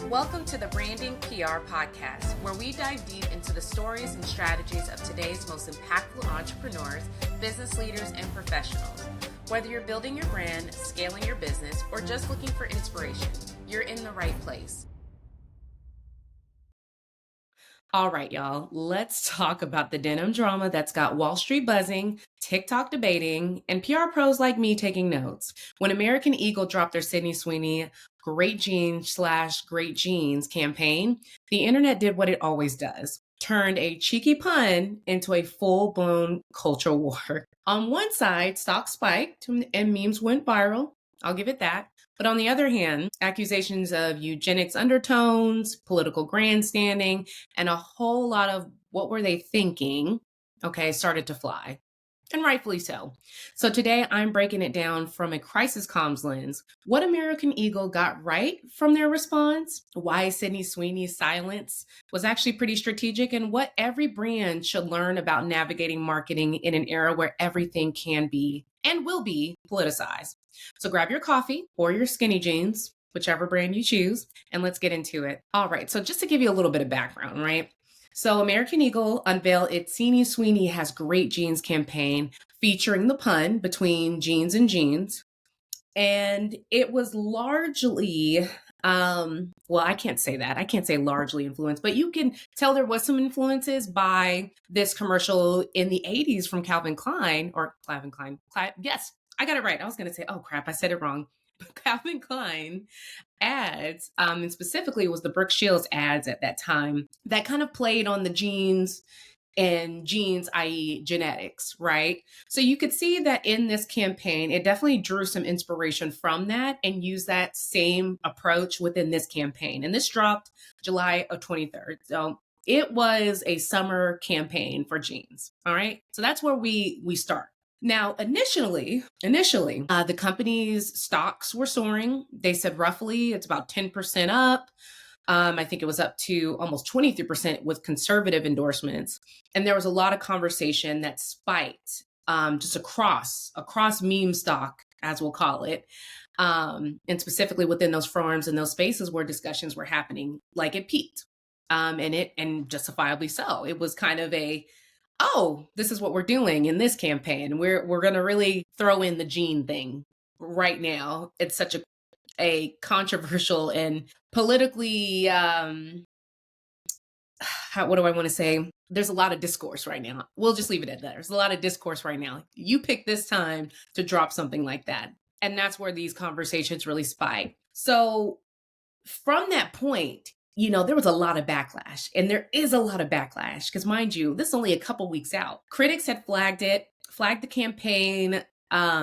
Welcome to the Branding PR Podcast, where we dive deep into the stories and strategies of today's most impactful entrepreneurs, business leaders, and professionals. Whether you're building your brand, scaling your business, or just looking for inspiration, you're in the right place. All right, y'all, let's talk about the denim drama that's got Wall Street buzzing, TikTok debating, and PR pros like me taking notes. When American Eagle dropped their Sydney Sweeney Great Jeans / Great Jeans campaign, the internet did what it always does. Turned a cheeky pun into a full-blown culture war. On one side, stocks spiked and memes went viral. I'll give it that. But on the other hand, accusations of eugenics undertones, political grandstanding, and a whole lot of what were they thinking, started to fly. And rightfully so. So today I'm breaking it down from a crisis comms lens. What American Eagle got right from their response, why Sydney Sweeney's silence was actually pretty strategic, and what every brand should learn about navigating marketing in an era where everything can be and will be politicized. So grab your coffee or your skinny jeans, whichever brand you choose, and let's get into it. All right, so just to give you a little bit of background, right? So American Eagle unveiled its Sydney Sweeney Has Great Jeans campaign featuring the pun between jeans and jeans. And it was largely, I can't say that. I can't say largely influenced, but you can tell there was some influences by this commercial in the 80s from Calvin Klein. Yes, I got it right. I was going to say, oh crap, I said it wrong. Calvin Klein ads, and specifically it was the Brooke Shields ads at that time that kind of played on the jeans and jeans, i.e. genetics, right? So you could see that in this campaign, it definitely drew some inspiration from that and used that same approach within this campaign. And this dropped July of 23rd. So it was a summer campaign for jeans. All right. So that's where we start. Now, initially, the company's stocks were soaring. They said roughly it's about 10% up. I think it was up to almost 23% with conservative endorsements. And there was a lot of conversation that spiked just across meme stock, as we'll call it. And specifically within those forums and those spaces where discussions were happening, like it peaked. And justifiably so. It was kind of this is what we're doing in this campaign. We're going to really throw in the gene thing right now. It's such a controversial and politically, what do I want to say? There's a lot of discourse right now. We'll just leave it at that. There's a lot of discourse right now. You pick this time to drop something like that. And that's where these conversations really spike. So from that point, there was a lot of backlash, and there is a lot of backlash because, mind you, this is only a couple weeks out. Critics had flagged the campaign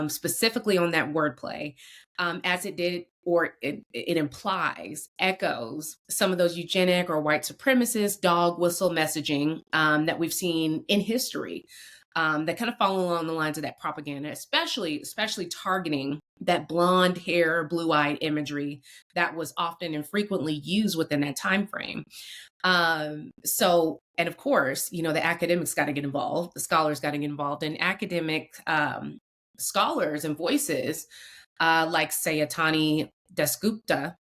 specifically on that wordplay, as it did, or it implies, echoes some of those eugenic or white supremacist dog whistle messaging that we've seen in history that kind of follow along the lines of that propaganda, especially targeting that blonde hair, blue-eyed imagery that was often and frequently used within that time frame. And of course, the academics got to get involved, the scholars got to get involved, and academic scholars and voices like Sayatani Dasgupta,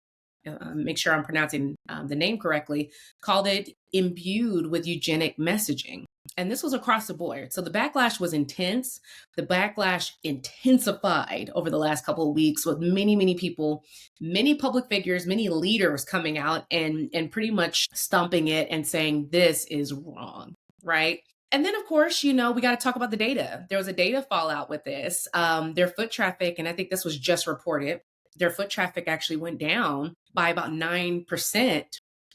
make sure I'm pronouncing the name correctly, called it imbued with eugenic messaging. And this was across the board. So the backlash was intense. The backlash intensified over the last couple of weeks with many, many people, many public figures, many leaders coming out and pretty much stumping it and saying this is wrong, right? And then, of course, we got to talk about the data. There was a data fallout with this. Their foot traffic, and I think this was just reported, their foot traffic actually went down by about 9%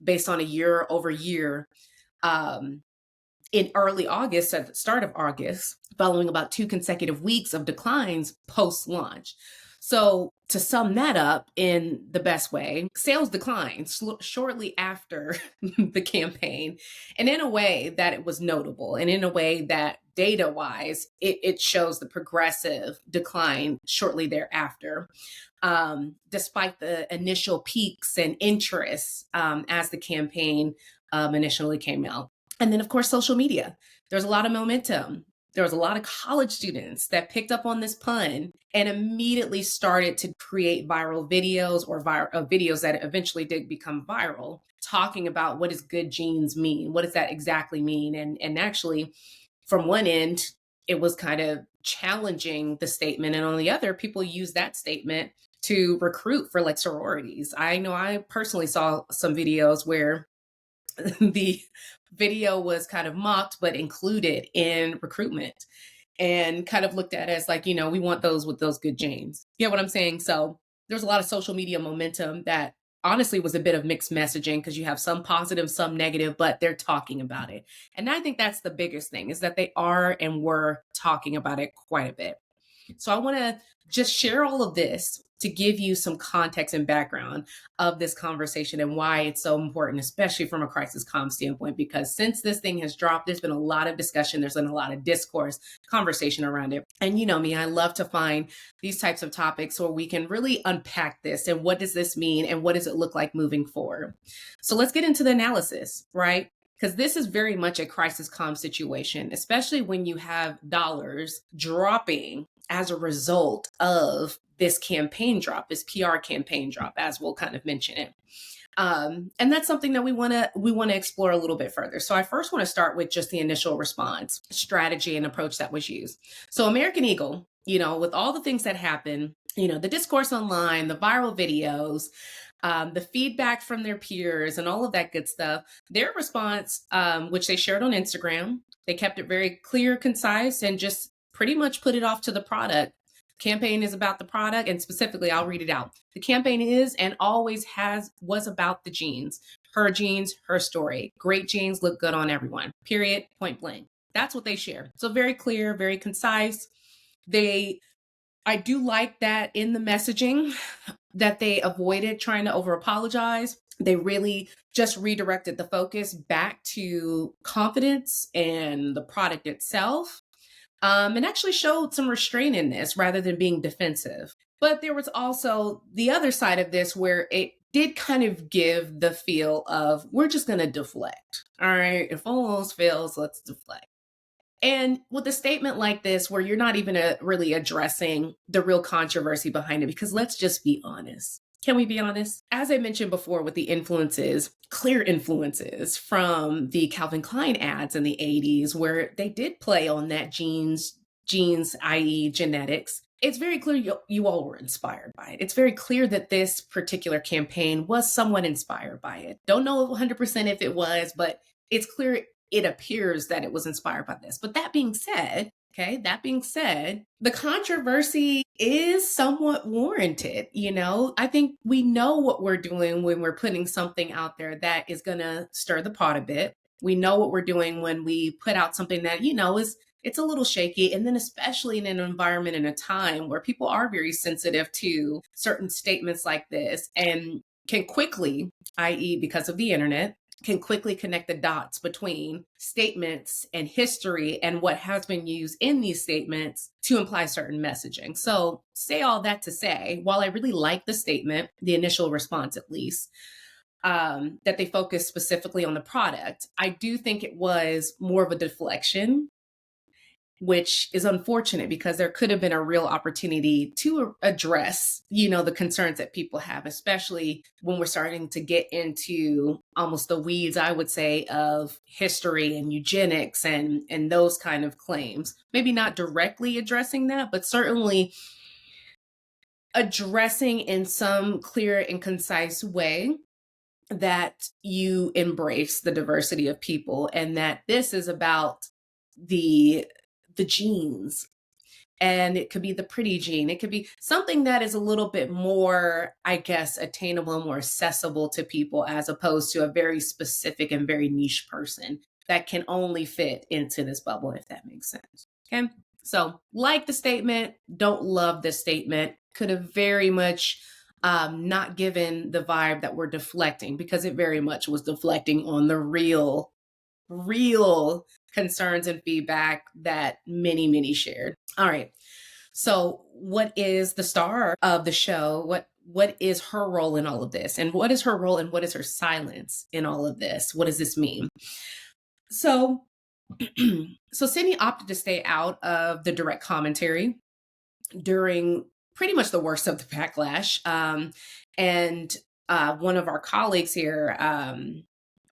based on a year over year in early August, at the start of August, following about 2 consecutive weeks of declines post-launch. So to sum that up in the best way, sales declined shortly after the campaign, and in a way that it was notable, and in a way that data-wise, it shows the progressive decline shortly thereafter, despite the initial peaks and interest as the campaign initially came out. And then, of course, social media. There's a lot of momentum. There was a lot of college students that picked up on this pun and immediately started to create viral videos or videos that eventually did become viral, talking about what does good genes mean? What does that exactly mean? And actually, from one end, it was kind of challenging the statement. And on the other, people use that statement to recruit for like sororities. I know I personally saw some videos where the video was kind of mocked, but included in recruitment and kind of looked at as like, we want those with those good genes. You know what I'm saying? So there's a lot of social media momentum that honestly was a bit of mixed messaging because you have some positive, some negative, but they're talking about it. And I think that's the biggest thing is that they are and were talking about it quite a bit. So I want to just share all of this to give you some context and background of this conversation and why it's so important, especially from a crisis comm standpoint, because since this thing has dropped, there's been a lot of discussion, there's been a lot of discourse, conversation around it. And you know me, I love to find these types of topics where we can really unpack this and what does this mean and what does it look like moving forward. So let's get into the analysis, right? Because this is very much a crisis comm situation, especially when you have dollars dropping as a result of this campaign drop, this PR campaign drop, as we'll kind of mention it. And that's something that we want to explore a little bit further. So I first want to start with just the initial response strategy and approach that was used. So American Eagle, with all the things that happen, the discourse online, the viral videos, the feedback from their peers and all of that good stuff, their response, which they shared on Instagram, they kept it very clear, concise, and just pretty much put it off to the product. Campaign is about the product, and specifically, I'll read it out. The campaign is and always was about the jeans. Her jeans, her story. Great jeans look good on everyone. Period. Point blank. That's what they share. So very clear, very concise. I do like that in the messaging that they avoided trying to over apologize. They really just redirected the focus back to confidence and the product itself. And actually showed some restraint in this rather than being defensive. But there was also the other side of this where it did kind of give the feel of we're just going to deflect. All right, if all else fails, let's deflect. And with a statement like this, where you're not even really addressing the real controversy behind it, because let's just be honest. Can we be honest? As I mentioned before with the influences, clear influences from the Calvin Klein ads in the 80s, where they did play on that genes, i.e. genetics, it's very clear you all were inspired by it. It's very clear that this particular campaign was somewhat inspired by it. Don't know 100% if it was, but it's clear it appears that it was inspired by this. But that being said, the controversy is somewhat warranted. I think we know what we're doing when we're putting something out there that is going to stir the pot a bit. We know what we're doing when we put out something that, it's a little shaky. And then especially in an environment and a time where people are very sensitive to certain statements like this and can quickly, i.e. because of the internet, can quickly connect the dots between statements and history and what has been used in these statements to imply certain messaging. So say all that to say, while I really like the statement, the initial response at least, that they focused specifically on the product, I do think it was more of a deflection, which is unfortunate because there could have been a real opportunity to address, the concerns that people have, especially when we're starting to get into almost the weeds, I would say, of history and eugenics and those kind of claims. Maybe not directly addressing that, but certainly addressing in some clear and concise way that you embrace the diversity of people and that this is about the genes. And it could be the pretty gene. It could be something that is a little bit more, I guess, attainable, more accessible to people as opposed to a very specific and very niche person that can only fit into this bubble, if that makes sense. Okay. So like the statement, don't love the statement. Could have very much not given the vibe that we're deflecting because it very much was deflecting on the real concerns and feedback that many shared. All right. So what is the star of the show? What is her role in all of this? And what is her role and what is her silence in all of this? What does this mean? So So Sydney opted to stay out of the direct commentary during pretty much the worst of the backlash. And one of our colleagues here,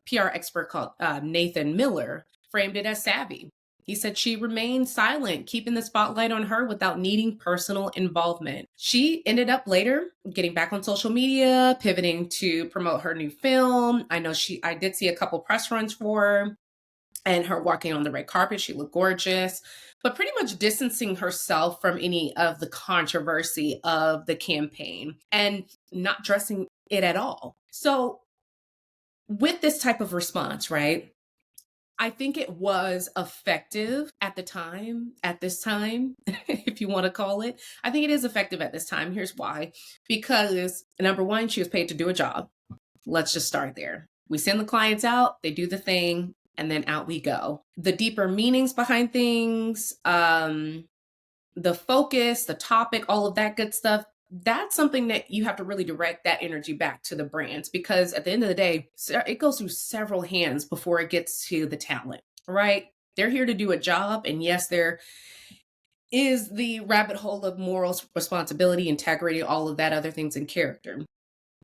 PR expert called Nathan Miller, framed it as savvy. He said she remained silent, keeping the spotlight on her without needing personal involvement. She ended up later getting back on social media, pivoting to promote her new film. I did see a couple press runs for her and her walking on the red carpet. She looked gorgeous, but pretty much distancing herself from any of the controversy of the campaign and not dressing it at all. So, with this type of response, right? I think it was effective at this time, if you want to call it. I think it is effective at this time. Here's why. Because number one, she was paid to do a job. Let's just start there. We send the clients out, they do the thing, and then out we go. The deeper meanings behind things, the focus, the topic, all of that good stuff, that's something that you have to really direct that energy back to the brands, because at the end of the day, it goes through several hands before it gets to the talent, right? They're here to do a job. And yes, there is the rabbit hole of morals, responsibility, integrity, all of that other things in character.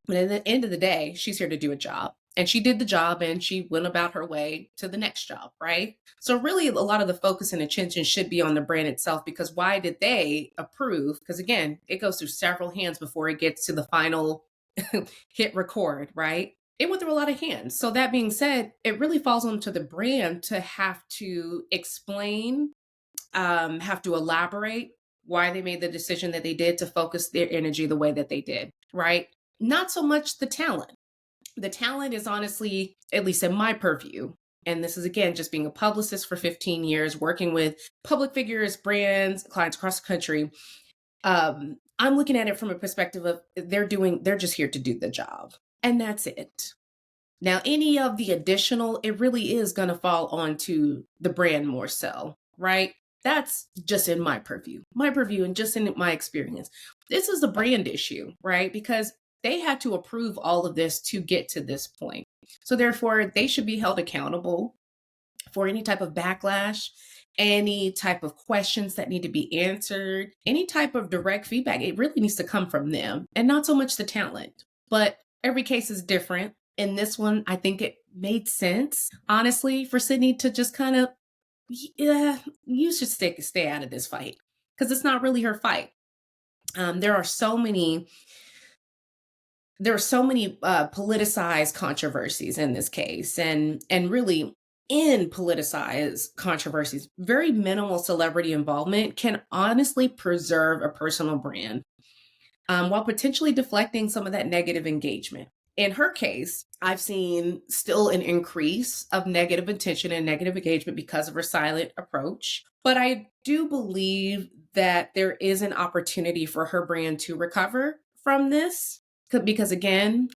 But at the end of the day, she's here to do a job. And she did the job and she went about her way to the next job, right? So, really, a lot of the focus and attention should be on the brand itself, because why did they approve? Because again, it goes through several hands before it gets to the final hit record, right? It went through a lot of hands. So, that being said, it really falls onto the brand to have to explain, have to elaborate why they made the decision that they did to focus their energy the way that they did, right? Not so much the talent. The talent is honestly, at least in my purview, and this is again just being a publicist for 15 years, working with public figures, brands, clients across the country. I'm looking at it from a perspective of they're just here to do the job, and that's it. Now, any of the additional, it really is going to fall onto the brand more so, right? That's just in my purview, and just in my experience. This is a brand issue, right? Because they had to approve all of this to get to this point. So, therefore, they should be held accountable for any type of backlash, any type of questions that need to be answered, any type of direct feedback. It really needs to come from them and not so much the talent. But every case is different. In this one, I think it made sense, honestly, for Sydney to just kind of, yeah, you should stay out of this fight, because it's not really her fight. There are so many politicized controversies in this case, and really in politicized controversies, very minimal celebrity involvement can honestly preserve a personal brand, while potentially deflecting some of that negative engagement. In her case, I've seen still an increase of negative attention and negative engagement because of her silent approach. But I do believe that there is an opportunity for her brand to recover from this, because again,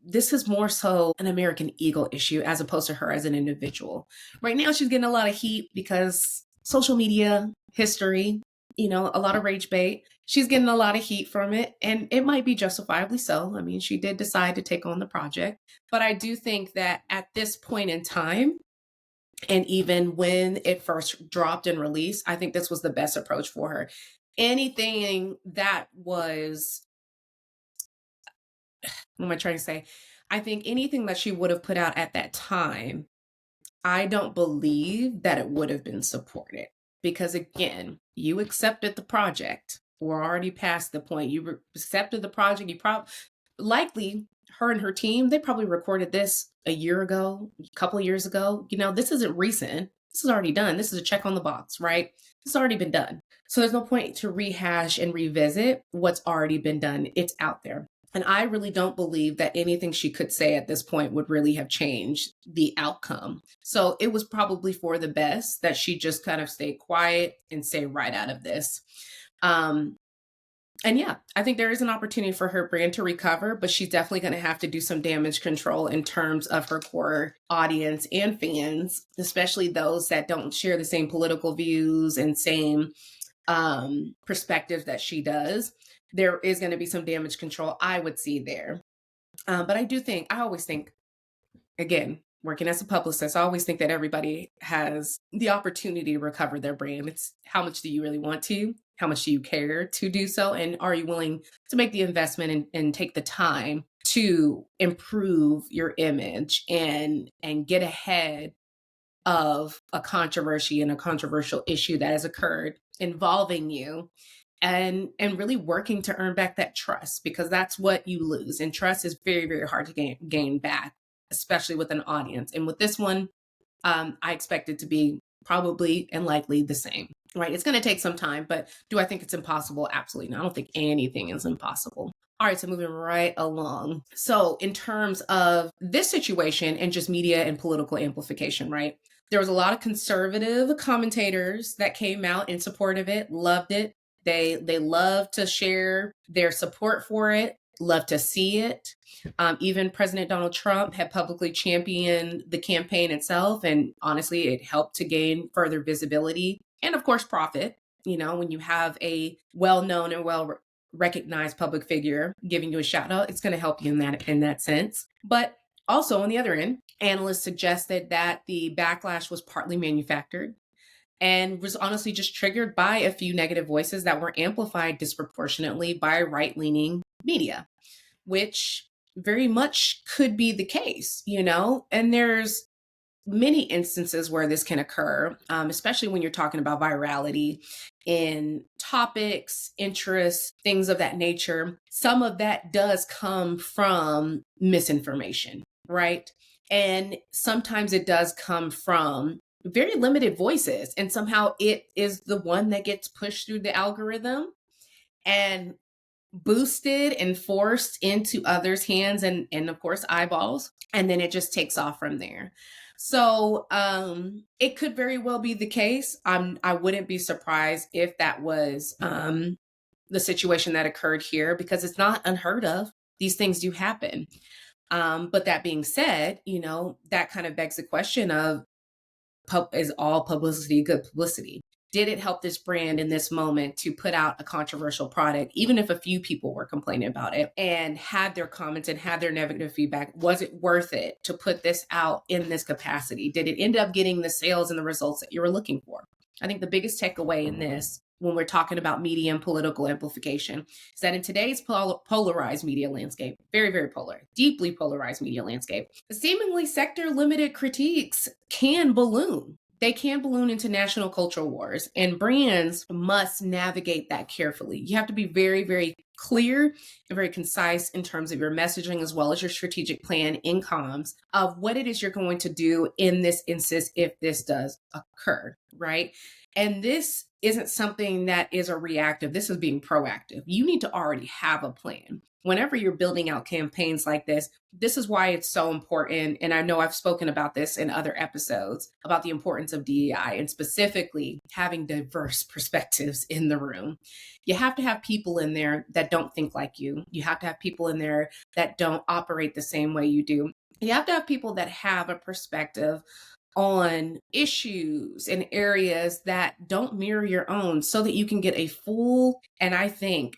this is more so an American Eagle issue as opposed to her as an individual. Right now, she's getting a lot of heat because social media, history, a lot of rage bait. She's getting a lot of heat from it, and it might be justifiably so. I mean, she did decide to take on the project. But I do think that at this point in time, and even when it first dropped and released, I think this was the best approach for her. Anything that was, what am I trying to say? I think anything that she would have put out at that time, I don't believe that it would have been supported, because again, you accepted the project. We're already past the point. You accepted the project. You probably, likely, her and her team, they probably recorded this a year ago, a couple of years ago. This isn't recent. This is already done. This is a check on the box, right? This has already been done. So there's no point to rehash and revisit what's already been done. It's out there. And I really don't believe that anything she could say at this point would really have changed the outcome. So it was probably for the best that she just kind of stay quiet and stay right out of this. And yeah, I think there is an opportunity for her brand to recover, but she's definitely going to have to do some damage control in terms of her core audience and fans, especially those that don't share the same political views and same perspectives that she does. There is going to be some damage control I would see there. But I always think, again, working as a publicist, I always think that everybody has the opportunity to recover their brand. It's how much do you really want to? How much do you care to do so? And are you willing to make the investment and take the time to improve your image and get ahead of a controversy and a controversial issue that has occurred involving you, and really working to earn back that trust, because that's what you lose, and trust is very, very hard to gain back, especially with an audience. And with this one, I expect it to be probably and likely the same, right? It's going to take some time, but do I think it's impossible? Absolutely not. I don't think anything is impossible. All right, so moving right along. So in terms of this situation and just media and political amplification, right? There was a lot of conservative commentators that came out in support of it, loved it. They love to share their support for it, love to see it. Even President Donald Trump had publicly championed the campaign itself. And honestly, it helped to gain further visibility and, of course, profit. You know, when you have a well-known and well-recognized public figure giving you a shout out, it's going to help you in that sense. But also on the other end, analysts suggested that the backlash was partly manufactured and was honestly just triggered by a few negative voices that were amplified disproportionately by right-leaning media, which very much could be the case, you know? And there's many instances where this can occur, especially when you're talking about virality in topics, interests, things of that nature. Some of that does come from misinformation, right? And sometimes it does come from very limited voices, and somehow it is the one that gets pushed through the algorithm and boosted and forced into others' hands and of course eyeballs, and then it just takes off from there. So it could very well be the case. I wouldn't be surprised if that was the situation that occurred here, because it's not unheard of. These things do happen. But that being said, you know, that kind of begs the question of, is all publicity good publicity? Did it help this brand in this moment to put out a controversial product, even if a few people were complaining about it and had their comments and had their negative feedback? Was it worth it to put this out in this capacity? Did it end up getting the sales and the results that you were looking for? I think the biggest takeaway in this, when we're talking about media and political amplification, is that in today's polarized media landscape, very, very polar, deeply polarized media landscape, seemingly sector limited critiques can balloon. They can balloon into national cultural wars, and brands must navigate that carefully. You have to be very, very clear and very concise in terms of your messaging, as well as your strategic plan in comms of what it is you're going to do in this instance if this does occur, right? And this isn't something that is a reactive. This is being proactive. You need to already have a plan. Whenever you're building out campaigns like this is why it's so important. And I know I've spoken about this in other episodes about the importance of DEI and specifically having diverse perspectives in the room. You have to have people in there that don't think like you. You have to have people in there that don't operate the same way you do. You have to have people that have a perspective on issues and areas that don't mirror your own, so that you can get a full, and I think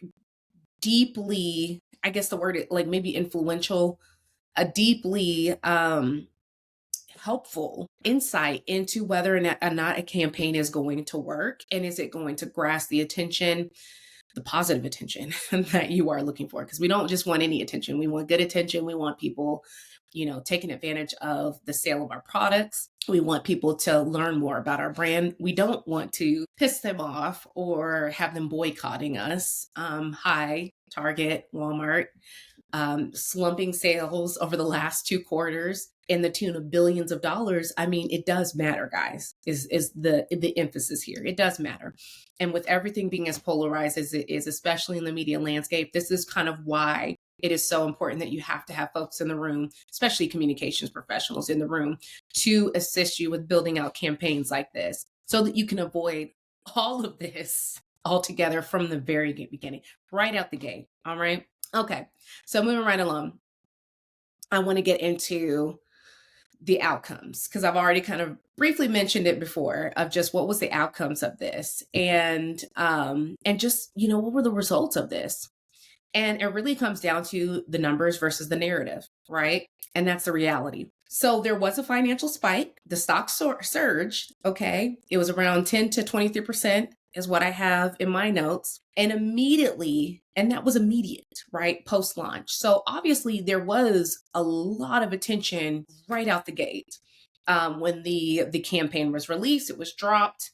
deeply, I guess the word like maybe influential, a deeply helpful insight into whether or not a campaign is going to work, and is it going to grasp the attention, the positive attention that you are looking for. Because we don't just want any attention. We want good attention. We want people, you know, taking advantage of the sale of our products. We want people to learn more about our brand. We don't want to piss them off or have them boycotting us. Hi, Target, Walmart, slumping sales over the last 2 quarters in the tune of billions of dollars. I mean, it does matter, guys, is the emphasis here. It does matter. And with everything being as polarized as it is, especially in the media landscape, this is kind of why it is so important that you have to have folks in the room, especially communications professionals in the room, to assist you with building out campaigns like this, so that you can avoid all of this altogether from the very beginning, right out the gate. All right. Okay. So moving right along, I want to get into the outcomes, because I've already kind of briefly mentioned it before, of just what was the outcomes of this, and just, you know, what were the results of this. And it really comes down to the numbers versus the narrative, right? And that's the reality. So there was a financial spike. The stock surged. Okay. It was around 10 to 23% is what I have in my notes. And immediately, and that was immediate, right? Post launch. So obviously there was a lot of attention right out the gate. When the campaign was released, it was dropped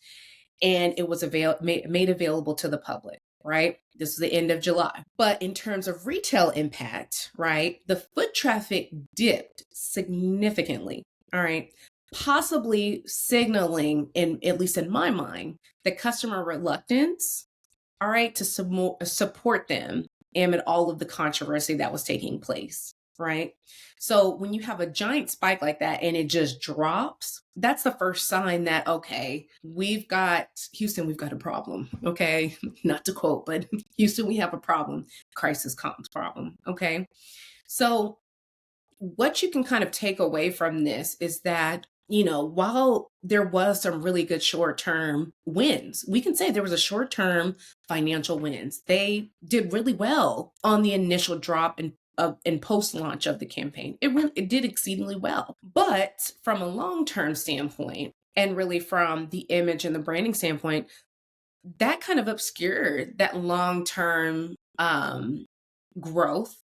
and it was made available to the public, right? This is the end of July. But in terms of retail impact, right, the foot traffic dipped significantly, all right, possibly signaling, in at least in my mind, the customer reluctance, all right, to support them amid all of the controversy that was taking place, right? So when you have a giant spike like that and it just drops, that's the first sign that, okay, we've got a problem, okay? Not to quote, but Houston, we have a problem, crisis comms problem, okay? So what you can kind of take away from this is that, while there was some really good short-term wins, we can say there was a short-term financial wins. They did really well on the initial drop in post-launch of the campaign. It did exceedingly well. But from a long-term standpoint, and really from the image and the branding standpoint, that kind of obscured that long-term growth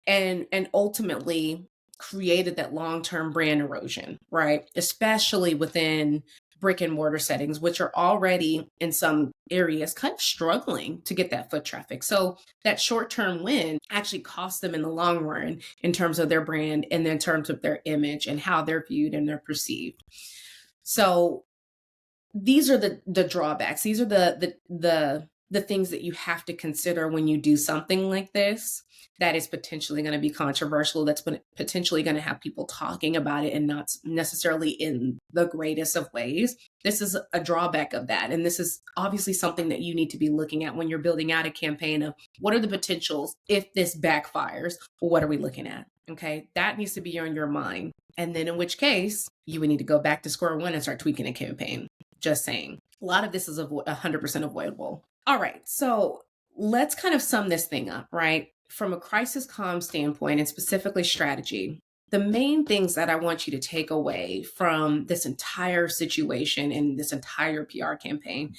and ultimately created that long-term brand erosion, right? Especially within brick and mortar settings, which are already in some areas kind of struggling to get that foot traffic. So that short-term win actually cost them in the long run in terms of their brand and in terms of their image and how they're viewed and they're perceived. So these are the drawbacks. These are the things that you have to consider when you do something like this that is potentially going to be controversial, that's potentially going to have people talking about it and not necessarily in the greatest of ways. This is a drawback of that. And this is obviously something that you need to be looking at when you're building out a campaign of what are the potentials if this backfires? Well, what are we looking at? Okay, that needs to be on your mind. And then in which case, you would need to go back to square one and start tweaking a campaign. Just saying. A lot of this is 100% avoidable. All right, so let's kind of sum this thing up, right? From a crisis comm standpoint and specifically strategy, the main things that I want you to take away from this entire situation and this entire PR campaign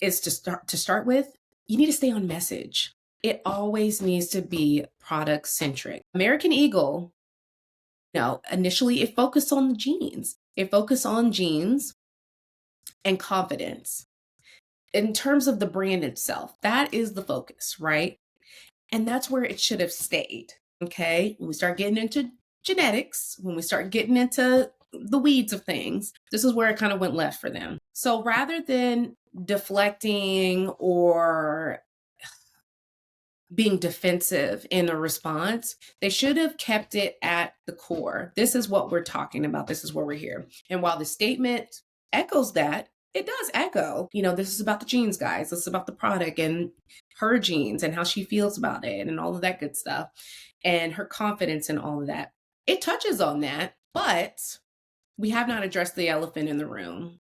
is to start with, you need to stay on message. It always needs to be product centric. American Eagle, initially it focused on the jeans. It focused on jeans and confidence. In terms of the brand itself, that is the focus, right? And that's where it should have stayed. Okay. When we start getting into genetics, when we start getting into the weeds of things, this is where it kind of went left for them. So rather than deflecting or being defensive in a response, they should have kept it at the core. This is what we're talking about. This is where we're here. And while the statement echoes that, it does echo, this is about the jeans, guys. This is about the product and her jeans and how she feels about it and all of that good stuff and her confidence and all of that. It touches on that, but we have not addressed the elephant in the room.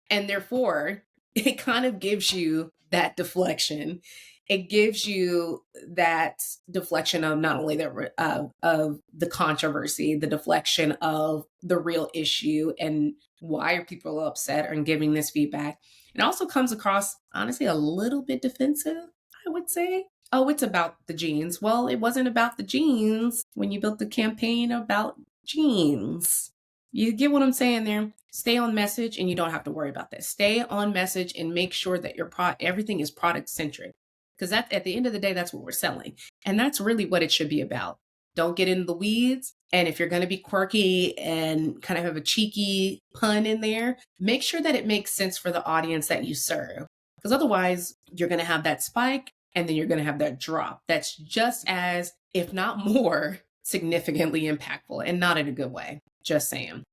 And therefore, it kind of gives you that deflection. It gives you that deflection of not only of the controversy, the deflection of the real issue and why are people upset and giving this feedback. It also comes across, honestly, a little bit defensive, I would say. Oh, it's about the jeans. Well, it wasn't about the jeans when you built the campaign about jeans. You get what I'm saying there? Stay on message and you don't have to worry about that. Stay on message and make sure that your everything is product centric. Because at the end of the day, that's what we're selling. And that's really what it should be about. Don't get into the weeds. And if you're going to be quirky and kind of have a cheeky pun in there, make sure that it makes sense for the audience that you serve. Because otherwise, you're going to have that spike and then you're going to have that drop. That's just as, if not more, significantly impactful and not in a good way. Just saying.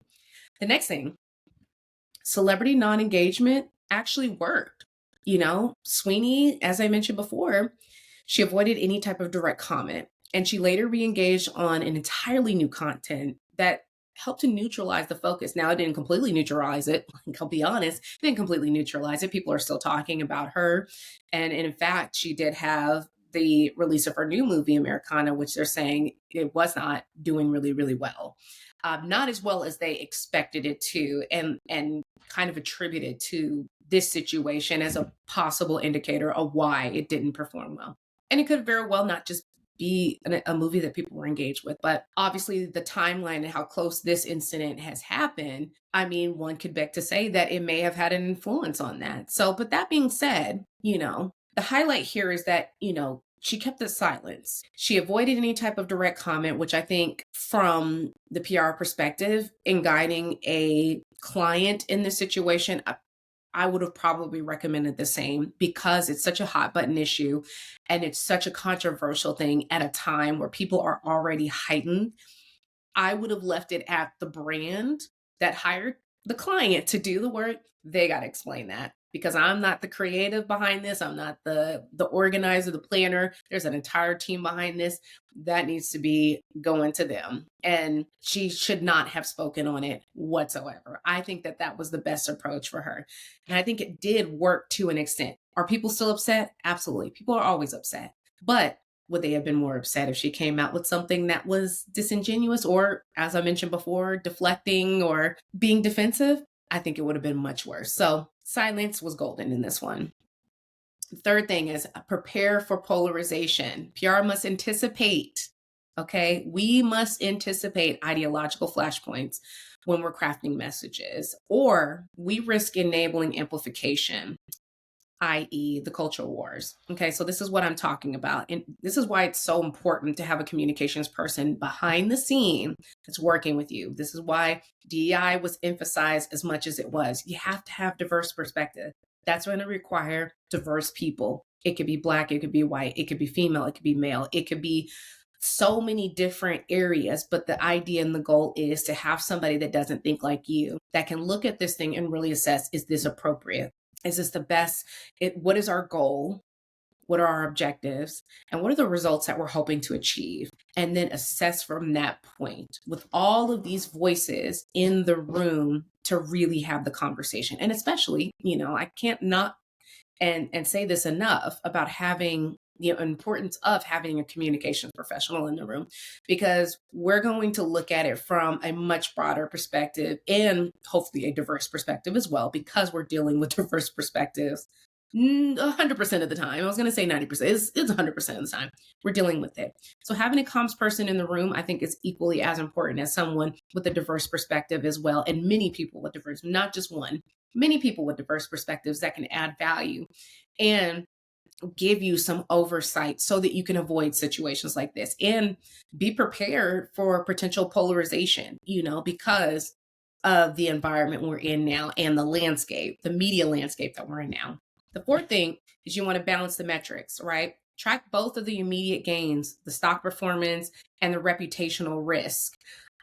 The next thing, celebrity non-engagement actually worked. Sweeney, as I mentioned before, she avoided any type of direct comment. And she later re-engaged on an entirely new content that helped to neutralize the focus. Now, it didn't completely neutralize it. I'll be honest, it didn't completely neutralize it. People are still talking about her. And in fact, she did have the release of her new movie, Americana, which they're saying it was not doing really, really well. Not as well as they expected it to, and kind of attributed to this situation as a possible indicator of why it didn't perform well. And it could very well not just be a movie that people were engaged with, but obviously the timeline and how close this incident has happened, I mean, one could beg to say that it may have had an influence on that. So, but that being said, the highlight here is that, she kept the silence. She avoided any type of direct comment, which I think from the PR perspective in guiding a client in this situation, I would have probably recommended the same, because it's such a hot button issue and it's such a controversial thing at a time where people are already heightened. I would have left it at the brand that hired the client to do the work. They got to explain that, because I'm not the creative behind this. I'm not the organizer, the planner. There's an entire team behind this. That needs to be going to them. And she should not have spoken on it whatsoever. I think that that was the best approach for her. And I think it did work to an extent. Are people still upset? Absolutely. People are always upset. But would they have been more upset if she came out with something that was disingenuous or, as I mentioned before, deflecting or being defensive? I think it would have been much worse. So silence was golden in this one. The third thing is prepare for polarization. PR must anticipate, okay? We must anticipate ideological flashpoints when we're crafting messages, or we risk enabling amplification, i.e. the cultural wars. Okay, so this is what I'm talking about. And this is why it's so important to have a communications person behind the scene that's working with you. This is why DEI was emphasized as much as it was. You have to have diverse perspective. That's going to require diverse people. It could be Black, it could be white, it could be female, it could be male, it could be so many different areas. But the idea and the goal is to have somebody that doesn't think like you, that can look at this thing and really assess, is this appropriate? Is this the best? What is our goal? What are our objectives? And what are the results that we're hoping to achieve? And then assess from that point with all of these voices in the room to really have the conversation. And especially, I can't not and say this enough about having the importance of having a communications professional in the room, because we're going to look at it from a much broader perspective and hopefully a diverse perspective as well, because we're dealing with diverse perspectives 100% of the time. I was going to say 90%. It's 100% of the time we're dealing with it. So having a comms person in the room, I think, is equally as important as someone with a diverse perspective as well. And many people with diverse, not just one, many people with diverse perspectives that can add value and give you some oversight so that you can avoid situations like this and be prepared for potential polarization, because of the environment we're in now and the landscape, the media landscape that we're in now. The fourth thing is you want to balance the metrics, right? Track both of the immediate gains, the stock performance and the reputational risk,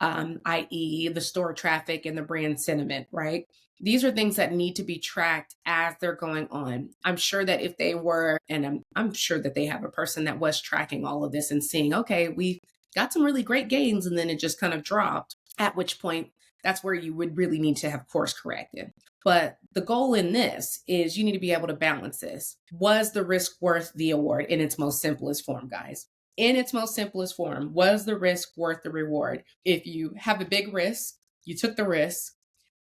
i.e. the store traffic and the brand sentiment, right? These are things that need to be tracked as they're going on. I'm sure that if they were, and I'm sure that they have a person that was tracking all of this and seeing, okay, we got some really great gains and then it just kind of dropped, at which point that's where you would really need to have course corrected. But the goal in this is you need to be able to balance this. Was the risk worth the award in its most simplest form, guys? In its most simplest form, was the risk worth the reward? If you have a big risk, you took the risk,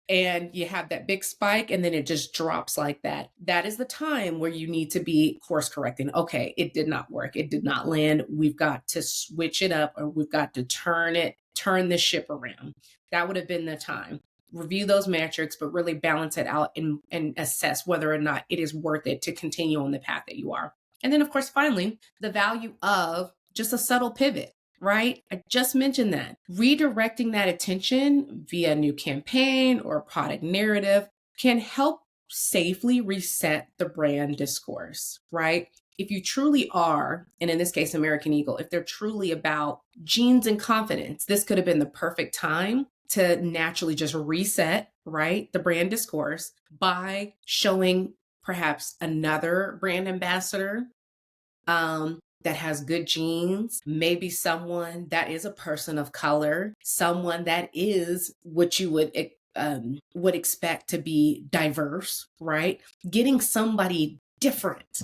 and you have that big spike and then it just drops like that, that is the time where you need to be course correcting. Okay, it did not work. It did not land. We've got to switch it up, or we've got to turn the ship around. That would have been the time. Review those metrics, but really balance it out and assess whether or not it is worth it to continue on the path that you are. And then, of course, finally, the value of just a subtle pivot. Right? I just mentioned that. Redirecting that attention via a new campaign or product narrative can help safely reset the brand discourse, right? If you truly are, and in this case, American Eagle, if they're truly about jeans and confidence, this could have been the perfect time to naturally just reset, right, the brand discourse by showing perhaps another brand ambassador that has good genes, maybe someone that is a person of color, someone that is what you would expect to be diverse, right? Getting somebody different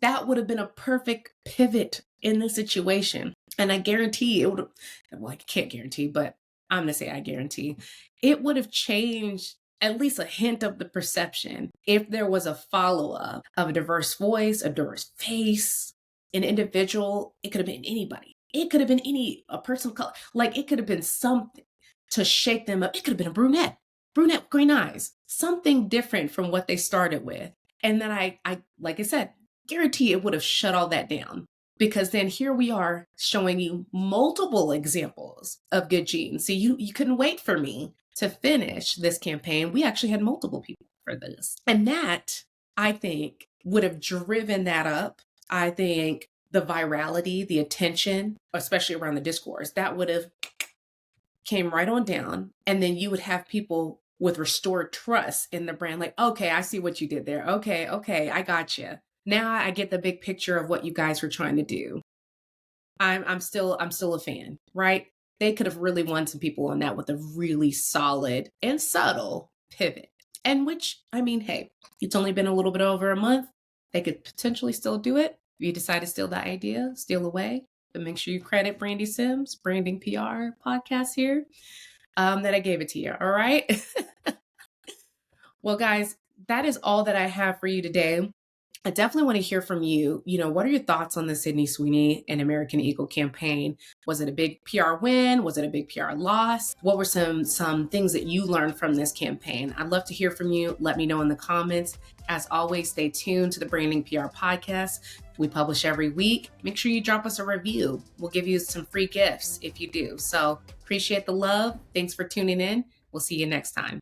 That would have been a perfect pivot in this situation. And I guarantee it would have, well, I can't guarantee, but I'm going to say I guarantee it would have changed at least a hint of the perception if there was a follow up of a diverse voice, a diverse face, an individual. It could have been anybody. It could have been a person of color. Like it could have been something to shake them up. It could have been a brunette with green eyes, something different from what they started with. And then I like I said, guarantee it would have shut all that down, because then here we are showing you multiple examples of good genes. See, you couldn't wait for me to finish this campaign. We actually had multiple people for this. And that, I think, would have driven that up. I think the virality, the attention, especially around the discourse, that would have came right on down. And then you would have people with restored trust in the brand, like, okay, I see what you did there. Okay, I got you. Now I get the big picture of what you guys were trying to do. I'm still a fan, right? They could have really won some people on that with a really solid and subtle pivot. And which, I mean, hey, it's only been a little bit over a month. They could potentially still do it. If you decide to steal the idea, steal away, but make sure you credit Brandy Sims, Branding PR podcast here, that I gave it to you. All right. Well, guys, that is all that I have for you today. I definitely want to hear from you. What are your thoughts on the Sydney Sweeney and American Eagle campaign? Was it a big PR win? Was it a big PR loss? What were some things that you learned from this campaign? I'd love to hear from you. Let me know in the comments. As always, stay tuned to the Branding PR podcast. We publish every week. Make sure you drop us a review. We'll give you some free gifts if you do. So appreciate the love. Thanks for tuning in. We'll see you next time.